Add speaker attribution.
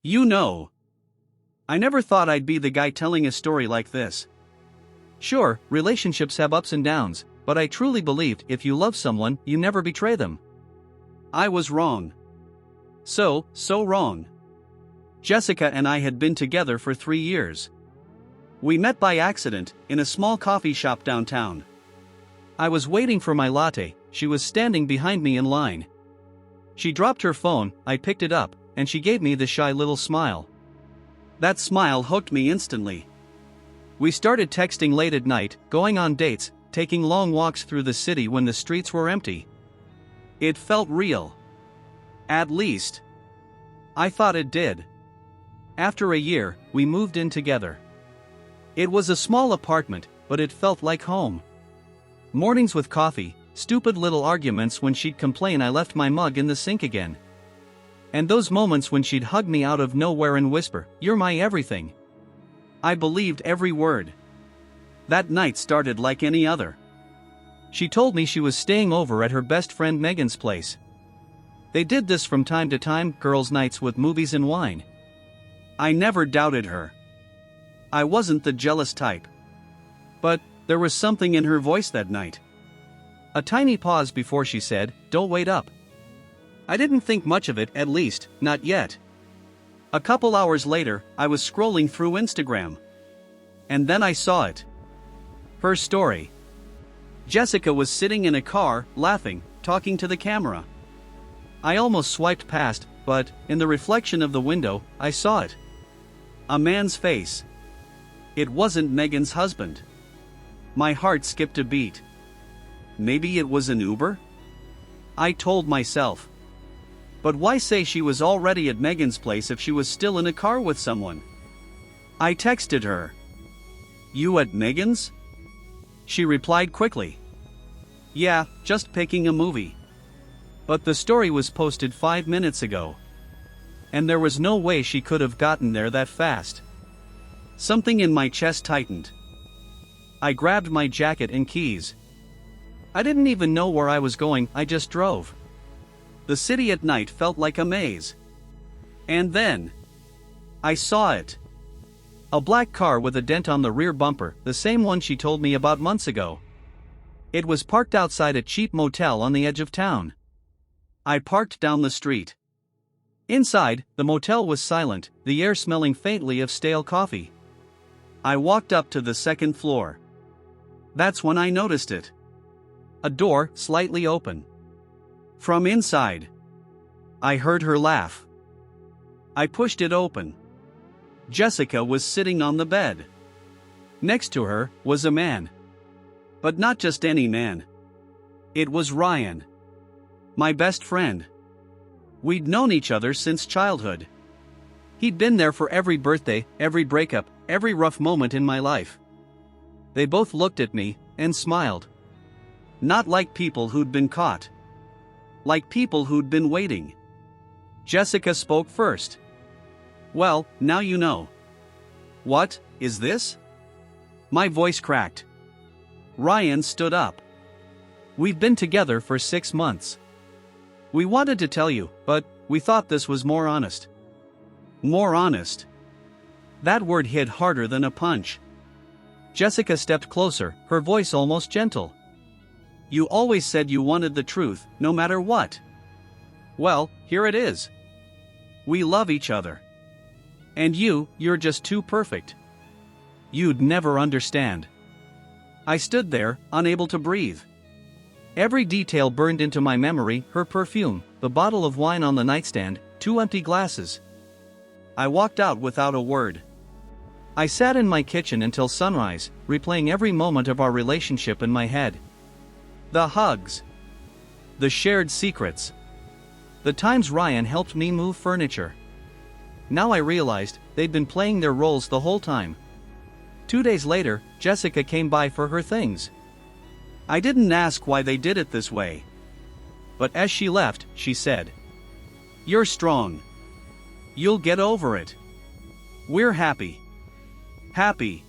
Speaker 1: You know, I never thought I'd be the guy telling a story like this.
Speaker 2: Sure, relationships have ups and downs, but I truly believed if you love someone, you never betray them.
Speaker 1: I was wrong. So wrong. Jessica and I had been together for 3 years. We met by accident, in a small coffee shop downtown.
Speaker 2: I was waiting for my latte, she was standing behind me in line. She dropped her phone, I picked it up, and she gave me the shy little smile.
Speaker 1: That smile hooked me instantly.
Speaker 2: We started texting late at night, going on dates, taking long walks through the city when the streets were empty.
Speaker 1: It felt real. At least, I thought it did.
Speaker 2: After a year, we moved in together.
Speaker 1: It was a small apartment, but it felt like home.
Speaker 2: Mornings with coffee, stupid little arguments when she'd complain I left my mug in the sink again. And those moments when she'd hug me out of nowhere and whisper, "You're my everything."
Speaker 1: I believed every word. That night started like any other.
Speaker 2: She told me she was staying over at her best friend Megan's place. They did this from time to time, girls' nights with movies and wine.
Speaker 1: I never doubted her. I wasn't the jealous type. But there was something in her voice that night.
Speaker 2: A tiny pause before she said, "Don't wait up."
Speaker 1: I didn't think much of it, at least, not yet. A couple hours later, I was scrolling through Instagram. And then I saw it. Her story. Jessica was sitting in a car, laughing, talking to the camera.
Speaker 2: I almost swiped past, but, in the reflection of the window, I saw it.
Speaker 1: A man's face. It wasn't Megan's husband. My heart skipped a beat. Maybe it was an Uber? I told myself. But why say she was already at Megan's place if she was still in a car with someone? I texted her. "You at Megan's?" She replied quickly. "Yeah, just picking a movie." But the story was posted 5 minutes ago. And there was no way she could have gotten there that fast. Something in my chest tightened. I grabbed my jacket and keys. I didn't even know where I was going, I just drove. The city at night felt like a maze. And then, I saw it. A black car with a dent on the rear bumper, the same one she told me about months ago. It was parked outside a cheap motel on the edge of town. I parked down the street. Inside, the motel was silent, the air smelling faintly of stale coffee. I walked up to the second floor. That's when I noticed it. A door, slightly open. From inside, I heard her laugh. I pushed it open. Jessica was sitting on the bed. Next to her was a man. But not just any man. It was Ryan. My best friend. We'd known each other since childhood. He'd been there for every birthday, every breakup, every rough moment in my life. They both looked at me and smiled. Not like people who'd been caught. Like people who'd been waiting. Jessica spoke first. "Well, now you know." "What is this?" My voice cracked. Ryan stood up. "We've been together for 6 months. We wanted to tell you, but we thought this was more honest." More honest. That word hit harder than a punch. Jessica stepped closer, her voice almost gentle. "You always said you wanted the truth, no matter what. Well, here it is. We love each other. And you're just too perfect. You'd never understand." I stood there, unable to breathe. Every detail burned into my memory, her perfume, the bottle of wine on the nightstand, 2 empty glasses. I walked out without a word. I sat in my kitchen until sunrise, replaying every moment of our relationship in my head. The hugs. The shared secrets. The times Ryan helped me move furniture. Now I realized, they'd been playing their roles the whole time. 2 days later, Jessica came by for her things. I didn't ask why they did it this way. But as she left, she said, "You're strong. You'll get over it. We're happy." Happy.